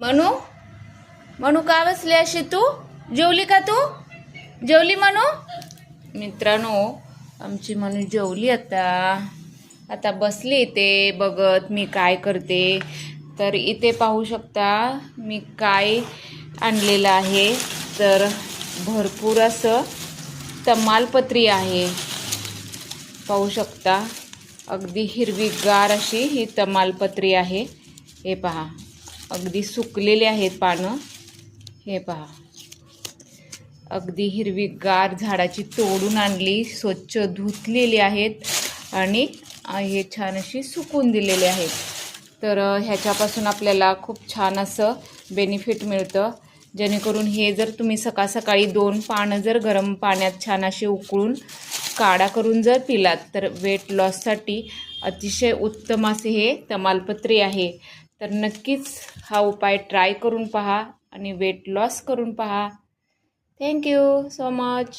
मनू मनू का बसली अशी तू? जेवली का तू? जेवली मनू? मित्रांनो, आमची मनू जेवली आता बसली इथे बघत मी काय करते. तर इथे पाहू शकता मी काय आणलेलं आहे. तर भरपूर असं तमालपत्री आहे. पाहू शकता अगदी हिरवीगार अशी ही तमालपत्री आहे. हे पहा, अगदी सुकलेले आहेत पानं. हे पहा, अगदी हिरवीगार झाडाची तोडून आणली, स्वच्छ धुतलेली आहेत आणि हे छान अशी सुकून दिलेले आहेत. तर ह्याच्यापासून आपल्याला खूप छान असं बेनिफिट मिळतं. जेणेकरून हे जर तुम्ही सकाळ सकाळी 2 पानं जर गरम पाण्यात छान असे उकळून काढा करून जर पिलात तर वेट लॉससाठी अतिशय उत्तम असे हे तमालपत्री आहे. तर नक्कीच हा उपाय ट्राय करून पहा आणि वेट लॉस करून पहा. Thank you so much.